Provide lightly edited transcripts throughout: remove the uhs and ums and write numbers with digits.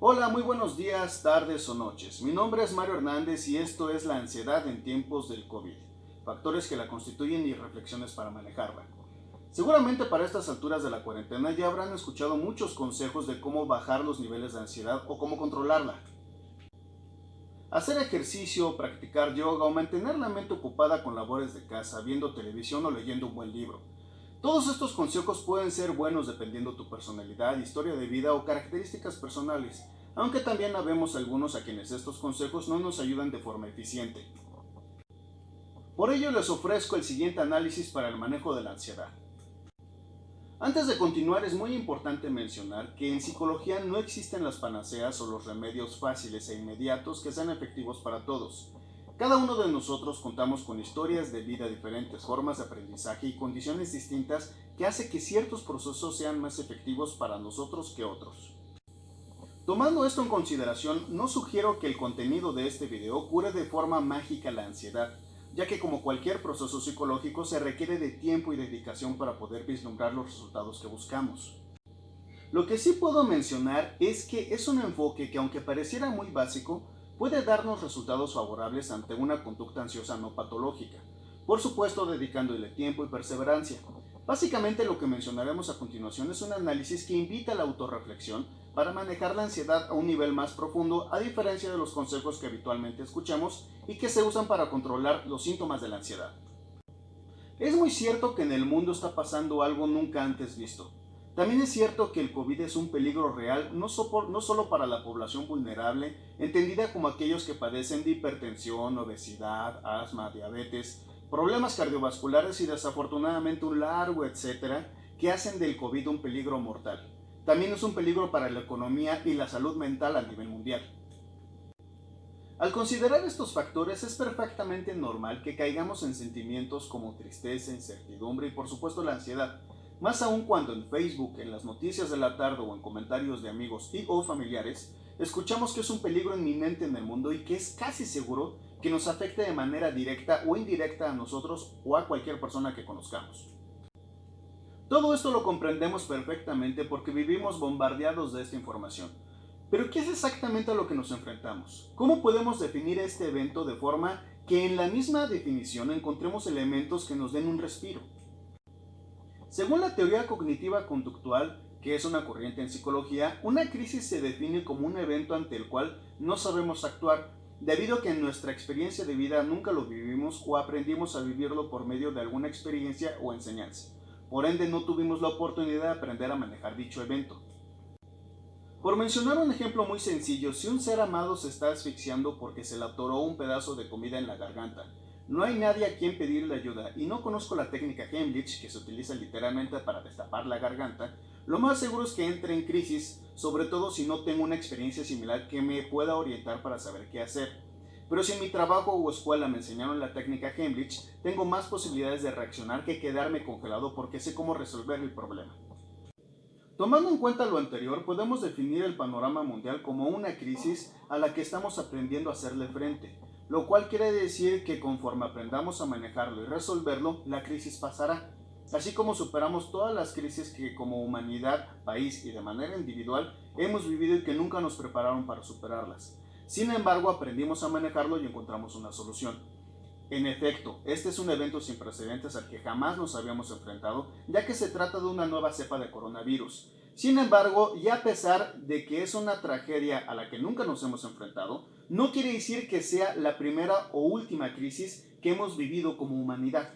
Hola, muy buenos días, tardes o noches. Mi nombre es Mario Hernández y esto es la ansiedad en tiempos del COVID. Factores que la constituyen y reflexiones para manejarla. Seguramente para estas alturas de la cuarentena ya habrán escuchado muchos consejos de cómo bajar los niveles de ansiedad o cómo controlarla. Hacer ejercicio, practicar yoga o mantener la mente ocupada con labores de casa, viendo televisión o leyendo un buen libro. Todos estos consejos pueden ser buenos dependiendo tu personalidad, historia de vida o características personales, aunque también habemos algunos a quienes estos consejos no nos ayudan de forma eficiente. Por ello les ofrezco el siguiente análisis para el manejo de la ansiedad. Antes de continuar es muy importante mencionar que en psicología no existen las panaceas o los remedios fáciles e inmediatos que sean efectivos para todos. Cada uno de nosotros contamos con historias de vida diferentes, formas de aprendizaje y condiciones distintas que hace que ciertos procesos sean más efectivos para nosotros que otros. Tomando esto en consideración, no sugiero que el contenido de este video cure de forma mágica la ansiedad, ya que como cualquier proceso psicológico se requiere de tiempo y dedicación para poder vislumbrar los resultados que buscamos. Lo que sí puedo mencionar es que es un enfoque que, aunque pareciera muy básico, puede darnos resultados favorables ante una conducta ansiosa no patológica, por supuesto dedicándole tiempo y perseverancia. Básicamente lo que mencionaremos a continuación es un análisis que invita a la autorreflexión para manejar la ansiedad a un nivel más profundo, a diferencia de los consejos que habitualmente escuchamos y que se usan para controlar los síntomas de la ansiedad. Es muy cierto que en el mundo está pasando algo nunca antes visto. También es cierto que el COVID es un peligro real no solo para la población vulnerable, entendida como aquellos que padecen de hipertensión, obesidad, asma, diabetes, problemas cardiovasculares y desafortunadamente un largo etcétera, que hacen del COVID un peligro mortal. También es un peligro para la economía y la salud mental a nivel mundial. Al considerar estos factores es perfectamente normal que caigamos en sentimientos como tristeza, incertidumbre y por supuesto la ansiedad, más aún cuando en Facebook, en las noticias de la tarde o en comentarios de amigos y o familiares, escuchamos que es un peligro inminente en el mundo y que es casi seguro que nos afecte de manera directa o indirecta a nosotros o a cualquier persona que conozcamos. Todo esto lo comprendemos perfectamente porque vivimos bombardeados de esta información. Pero ¿qué es exactamente a lo que nos enfrentamos? ¿Cómo podemos definir este evento de forma que en la misma definición encontremos elementos que nos den un respiro? Según la teoría cognitiva conductual, que es una corriente en psicología, una crisis se define como un evento ante el cual no sabemos actuar, debido a que en nuestra experiencia de vida nunca lo vivimos o aprendimos a vivirlo por medio de alguna experiencia o enseñanza. Por ende, no tuvimos la oportunidad de aprender a manejar dicho evento. Por mencionar un ejemplo muy sencillo, si un ser amado se está asfixiando porque se le atoró un pedazo de comida en la garganta, no hay nadie a quien pedirle ayuda y no conozco la técnica Heimlich, que se utiliza literalmente para destapar la garganta, lo más seguro es que entre en crisis, sobre todo si no tengo una experiencia similar que me pueda orientar para saber qué hacer. Pero si en mi trabajo o escuela me enseñaron la técnica Heimlich, tengo más posibilidades de reaccionar que quedarme congelado porque sé cómo resolver el problema. Tomando en cuenta lo anterior, podemos definir el panorama mundial como una crisis a la que estamos aprendiendo a hacerle frente, lo cual quiere decir que conforme aprendamos a manejarlo y resolverlo, la crisis pasará, así como superamos todas las crisis que como humanidad, país y de manera individual hemos vivido y que nunca nos prepararon para superarlas. Sin embargo, aprendimos a manejarlo y encontramos una solución. En efecto, este es un evento sin precedentes al que jamás nos habíamos enfrentado, ya que se trata de una nueva cepa de coronavirus. Sin embargo, y a pesar de que es una tragedia a la que nunca nos hemos enfrentado, no quiere decir que sea la primera o última crisis que hemos vivido como humanidad.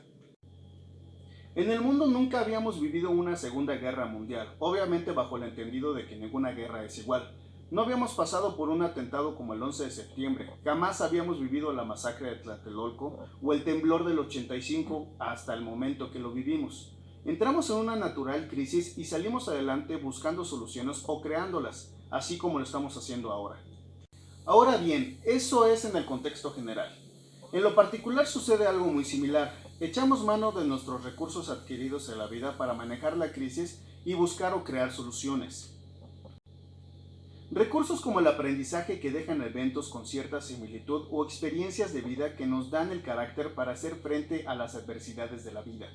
En el mundo nunca habíamos vivido una segunda guerra mundial, obviamente bajo el entendido de que ninguna guerra es igual. No habíamos pasado por un atentado como el 11 de septiembre, jamás habíamos vivido la masacre de Tlatelolco o el temblor del 85 hasta el momento que lo vivimos. Entramos en una natural crisis y salimos adelante buscando soluciones o creándolas, así como lo estamos haciendo ahora. Ahora bien, eso es en el contexto general. En lo particular sucede algo muy similar. Echamos mano de nuestros recursos adquiridos en la vida para manejar la crisis y buscar o crear soluciones. Recursos como el aprendizaje que dejan eventos con cierta similitud o experiencias de vida que nos dan el carácter para hacer frente a las adversidades de la vida.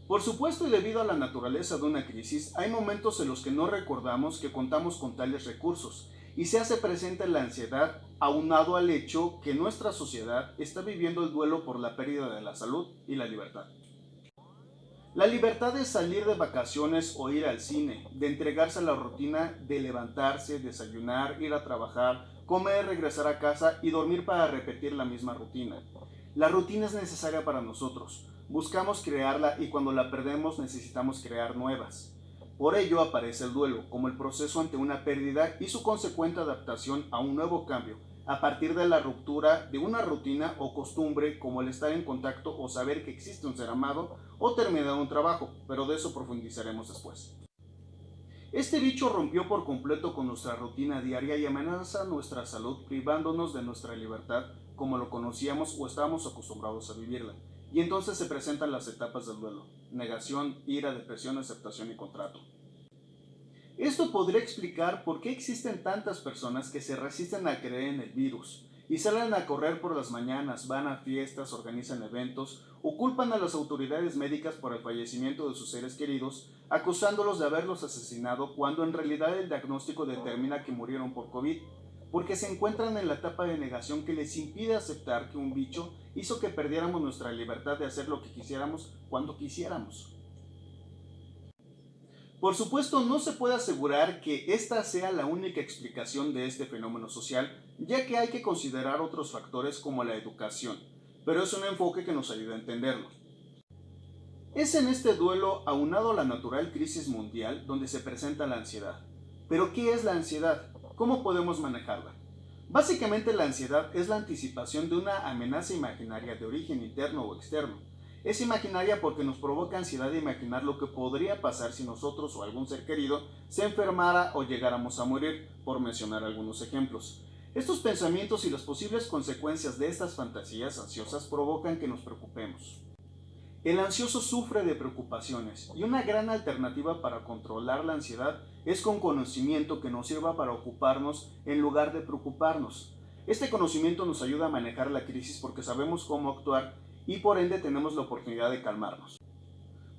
Por supuesto, y debido a la naturaleza de una crisis, hay momentos en los que no recordamos que contamos con tales recursos y se hace presente la ansiedad aunado al hecho que nuestra sociedad está viviendo el duelo por la pérdida de la salud y la libertad. La libertad de salir de vacaciones o ir al cine, de entregarse a la rutina de levantarse, desayunar, ir a trabajar, comer, regresar a casa y dormir para repetir la misma rutina. La rutina es necesaria para nosotros. Buscamos crearla y cuando la perdemos necesitamos crear nuevas. Por ello aparece el duelo, como el proceso ante una pérdida y su consecuente adaptación a un nuevo cambio, a partir de la ruptura de una rutina o costumbre como el estar en contacto o saber que existe un ser amado o terminar un trabajo, pero de eso profundizaremos después. Este bicho rompió por completo con nuestra rutina diaria y amenaza nuestra salud privándonos de nuestra libertad como lo conocíamos o estábamos acostumbrados a vivirla. Y entonces se presentan las etapas del duelo: negación, ira, depresión, aceptación y contrato. Esto podría explicar por qué existen tantas personas que se resisten a creer en el virus y salen a correr por las mañanas, van a fiestas, organizan eventos o culpan a las autoridades médicas por el fallecimiento de sus seres queridos, acusándolos de haberlos asesinado cuando en realidad el diagnóstico determina que murieron por COVID, porque se encuentran en la etapa de negación que les impide aceptar que un bicho hizo que perdiéramos nuestra libertad de hacer lo que quisiéramos cuando quisiéramos. Por supuesto, no se puede asegurar que esta sea la única explicación de este fenómeno social, ya que hay que considerar otros factores como la educación, pero es un enfoque que nos ayuda a entenderlo. Es en este duelo aunado a la natural crisis mundial donde se presenta la ansiedad. ¿Pero qué es la ansiedad? ¿Cómo podemos manejarla? Básicamente la ansiedad es la anticipación de una amenaza imaginaria de origen interno o externo. Es imaginaria porque nos provoca ansiedad de imaginar lo que podría pasar si nosotros o algún ser querido se enfermara o llegáramos a morir, por mencionar algunos ejemplos. Estos pensamientos y las posibles consecuencias de estas fantasías ansiosas provocan que nos preocupemos. El ansioso sufre de preocupaciones y una gran alternativa para controlar la ansiedad es con conocimiento que nos sirva para ocuparnos en lugar de preocuparnos. Este conocimiento nos ayuda a manejar la crisis porque sabemos cómo actuar y por ende tenemos la oportunidad de calmarnos.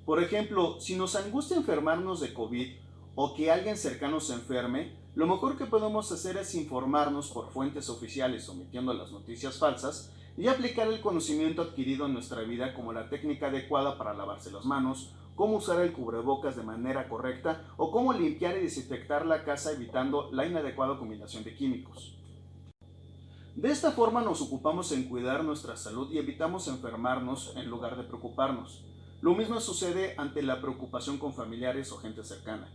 Por ejemplo, si nos angustia enfermarnos de COVID o que alguien cercano se enferme, lo mejor que podemos hacer es informarnos por fuentes oficiales omitiendo las noticias falsas y aplicar el conocimiento adquirido en nuestra vida como la técnica adecuada para lavarse las manos, cómo usar el cubrebocas de manera correcta o cómo limpiar y desinfectar la casa evitando la inadecuada combinación de químicos. De esta forma nos ocupamos en cuidar nuestra salud y evitamos enfermarnos en lugar de preocuparnos. Lo mismo sucede ante la preocupación con familiares o gente cercana.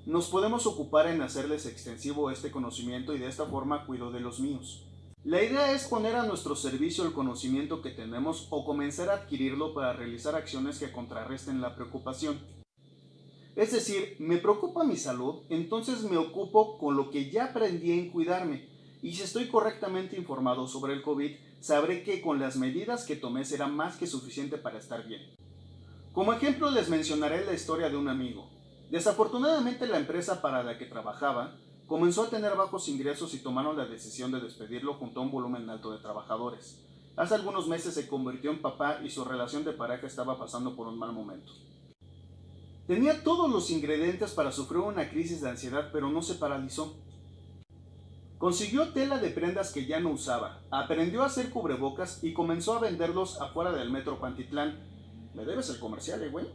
Nos podemos ocupar en hacerles extensivo este conocimiento y de esta forma cuido de los míos. La idea es poner a nuestro servicio el conocimiento que tenemos o comenzar a adquirirlo para realizar acciones que contrarresten la preocupación. Es decir, me preocupa mi salud, entonces me ocupo con lo que ya aprendí en cuidarme. Y si estoy correctamente informado sobre el COVID, sabré que con las medidas que tomé será más que suficiente para estar bien. Como ejemplo les mencionaré la historia de un amigo. Desafortunadamente la empresa para la que trabajaba comenzó a tener bajos ingresos y tomaron la decisión de despedirlo junto a un volumen alto de trabajadores. Hace algunos meses se convirtió en papá y su relación de pareja estaba pasando por un mal momento. Tenía todos los ingredientes para sufrir una crisis de ansiedad, pero no se paralizó. Consiguió tela de prendas que ya no usaba, aprendió a hacer cubrebocas y comenzó a venderlos afuera del metro Pantitlán. ¿Me debes el comercial, güey?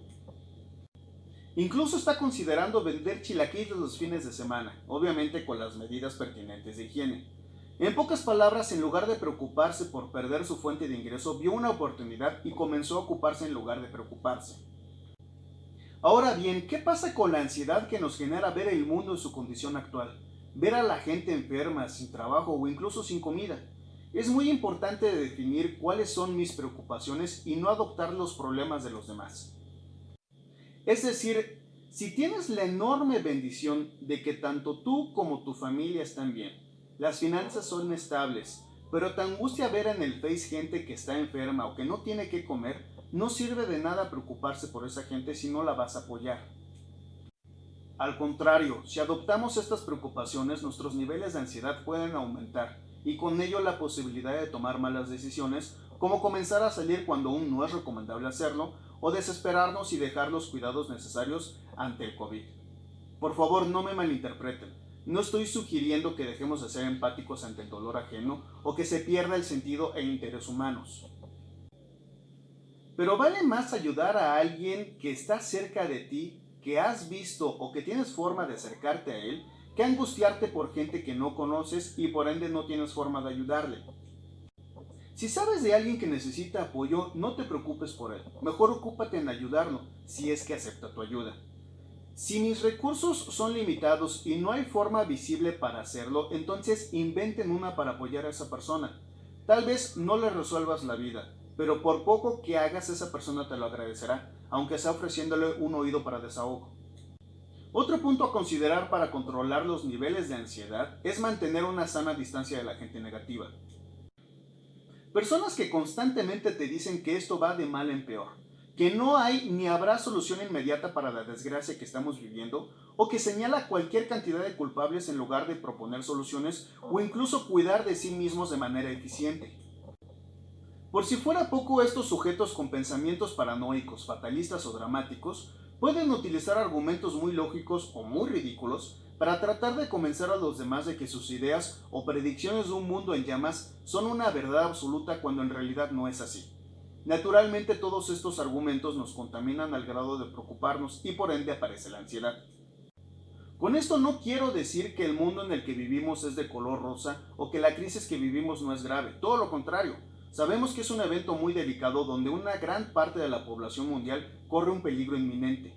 Incluso está considerando vender chilaquiles los fines de semana, obviamente con las medidas pertinentes de higiene. En pocas palabras, en lugar de preocuparse por perder su fuente de ingreso, vio una oportunidad y comenzó a ocuparse en lugar de preocuparse. Ahora bien, ¿qué pasa con la ansiedad que nos genera ver el mundo en su condición actual? Ver a la gente enferma, sin trabajo o incluso sin comida. Es muy importante definir cuáles son mis preocupaciones y no adoptar los problemas de los demás. Es decir, si tienes la enorme bendición de que tanto tú como tu familia están bien, las finanzas son estables, pero te angustia ver en el Face gente que está enferma o que no tiene qué comer, no sirve de nada preocuparse por esa gente si no la vas a apoyar. Al contrario, si adoptamos estas preocupaciones, nuestros niveles de ansiedad pueden aumentar y con ello la posibilidad de tomar malas decisiones, como comenzar a salir cuando aún no es recomendable hacerlo, o desesperarnos y dejar los cuidados necesarios ante el COVID. Por favor, no me malinterpreten. No estoy sugiriendo que dejemos de ser empáticos ante el dolor ajeno o que se pierda el sentido e interés humanos. Pero vale más ayudar a alguien que está cerca de ti, que has visto o que tienes forma de acercarte a él, que angustiarte por gente que no conoces y por ende no tienes forma de ayudarle. Si sabes de alguien que necesita apoyo, no te preocupes por él. Mejor ocúpate en ayudarlo, si es que acepta tu ayuda. Si mis recursos son limitados y no hay forma visible para hacerlo, entonces inventen una para apoyar a esa persona. Tal vez no le resuelvas la vida, pero por poco que hagas, esa persona te lo agradecerá, aunque sea ofreciéndole un oído para desahogo. Otro punto a considerar para controlar los niveles de ansiedad es mantener una sana distancia de la gente negativa. Personas que constantemente te dicen que esto va de mal en peor, que no hay ni habrá solución inmediata para la desgracia que estamos viviendo, o que señala cualquier cantidad de culpables en lugar de proponer soluciones o incluso cuidar de sí mismos de manera eficiente. Por si fuera poco, estos sujetos con pensamientos paranoicos, fatalistas o dramáticos pueden utilizar argumentos muy lógicos o muy ridículos para tratar de convencer a los demás de que sus ideas o predicciones de un mundo en llamas son una verdad absoluta cuando en realidad no es así. Naturalmente, todos estos argumentos nos contaminan al grado de preocuparnos y por ende aparece la ansiedad. Con esto no quiero decir que el mundo en el que vivimos es de color rosa o que la crisis que vivimos no es grave, todo lo contrario. Sabemos que es un evento muy delicado donde una gran parte de la población mundial corre un peligro inminente.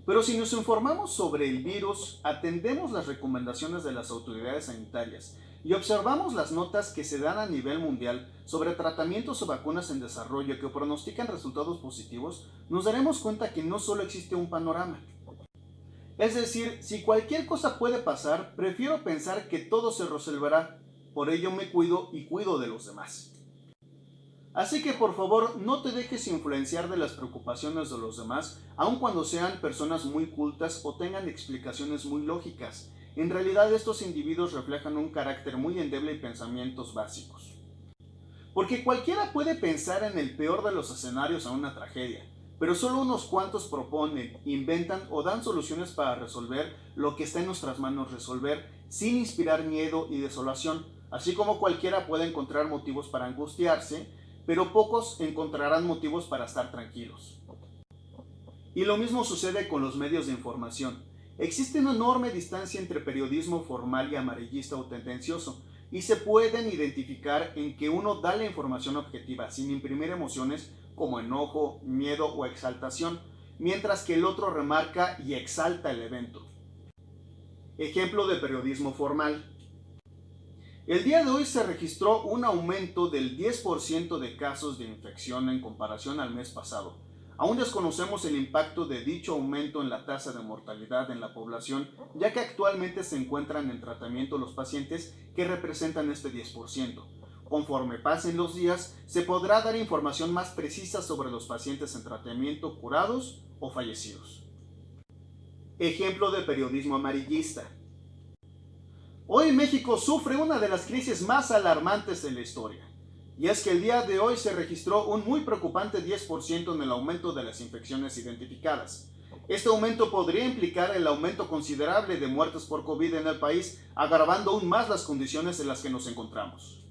Pero si nos informamos sobre el virus, atendemos las recomendaciones de las autoridades sanitarias y observamos las notas que se dan a nivel mundial sobre tratamientos o vacunas en desarrollo que pronostican resultados positivos, nos daremos cuenta que no solo existe un panorama. Es decir, si cualquier cosa puede pasar, prefiero pensar que todo se resolverá. Por ello me cuido y cuido de los demás. Así que por favor no te dejes influenciar de las preocupaciones de los demás, aun cuando sean personas muy cultas o tengan explicaciones muy lógicas. En realidad estos individuos reflejan un carácter muy endeble y pensamientos básicos. Porque cualquiera puede pensar en el peor de los escenarios a una tragedia, pero solo unos cuantos proponen, inventan o dan soluciones para resolver lo que está en nuestras manos resolver, sin inspirar miedo y desolación, así como cualquiera puede encontrar motivos para angustiarse, pero pocos encontrarán motivos para estar tranquilos. Y lo mismo sucede con los medios de información. Existe una enorme distancia entre periodismo formal y amarillista o tendencioso, y se pueden identificar en que uno da la información objetiva sin imprimir emociones como enojo, miedo o exaltación, mientras que el otro remarca y exalta el evento. Ejemplo de periodismo formal. El día de hoy se registró un aumento del 10% de casos de infección en comparación al mes pasado. Aún desconocemos el impacto de dicho aumento en la tasa de mortalidad en la población, ya que actualmente se encuentran en tratamiento los pacientes que representan este 10%. Conforme pasen los días, se podrá dar información más precisa sobre los pacientes en tratamiento curados o fallecidos. Ejemplo de periodismo amarillista. Hoy México sufre una de las crisis más alarmantes de la historia, y es que el día de hoy se registró un muy preocupante 10% en el aumento de las infecciones identificadas. Este aumento podría implicar el aumento considerable de muertes por COVID en el país, agravando aún más las condiciones en las que nos encontramos.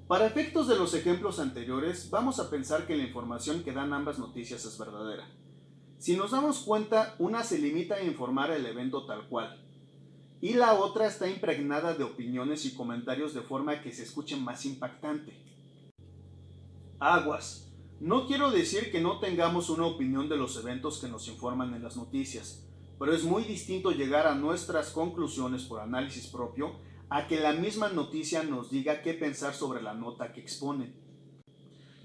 Para efectos de los ejemplos anteriores, vamos a pensar que la información que dan ambas noticias es verdadera. Si nos damos cuenta, una se limita a informar el evento tal cual, y la otra está impregnada de opiniones y comentarios de forma que se escuche más impactante. Aguas. No quiero decir que no tengamos una opinión de los eventos que nos informan en las noticias, pero es muy distinto llegar a nuestras conclusiones por análisis propio a que la misma noticia nos diga qué pensar sobre la nota que exponen.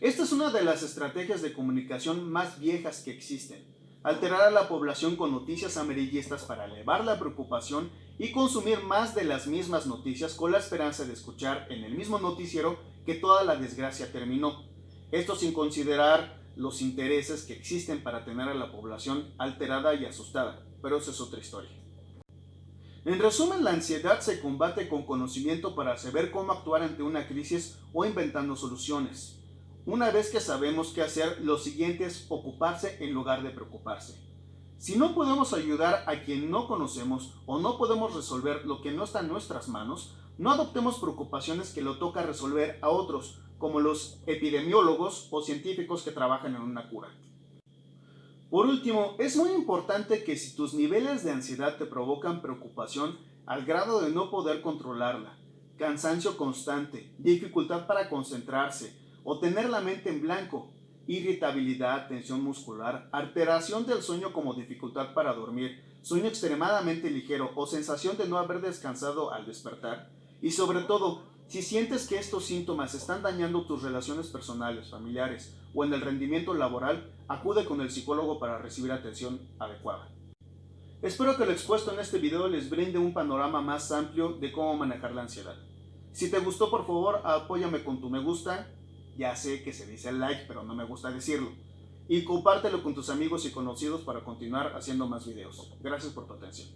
Esta es una de las estrategias de comunicación más viejas que existen: alterar a la población con noticias amarillistas para elevar la preocupación y consumir más de las mismas noticias con la esperanza de escuchar en el mismo noticiero que toda la desgracia terminó. Esto sin considerar los intereses que existen para tener a la población alterada y asustada, pero eso es otra historia. En resumen, la ansiedad se combate con conocimiento para saber cómo actuar ante una crisis o inventando soluciones. Una vez que sabemos qué hacer, lo siguiente es ocuparse en lugar de preocuparse. Si no podemos ayudar a quien no conocemos o no podemos resolver lo que no está en nuestras manos, no adoptemos preocupaciones que lo toca resolver a otros, como los epidemiólogos o científicos que trabajan en una cura. Por último, es muy importante que si tus niveles de ansiedad te provocan preocupación al grado de no poder controlarla, cansancio constante, dificultad para concentrarse o tener la mente en blanco, irritabilidad, tensión muscular, alteración del sueño como dificultad para dormir, sueño extremadamente ligero o sensación de no haber descansado al despertar, y sobre todo, si sientes que estos síntomas están dañando tus relaciones personales, familiares o en el rendimiento laboral, acude con el psicólogo para recibir atención adecuada. Espero que lo expuesto en este video les brinde un panorama más amplio de cómo manejar la ansiedad. Si te gustó, por favor, apóyame con tu me gusta. Ya sé que se dice like, pero no me gusta decirlo. Y compártelo con tus amigos y conocidos para continuar haciendo más videos. Gracias por tu atención.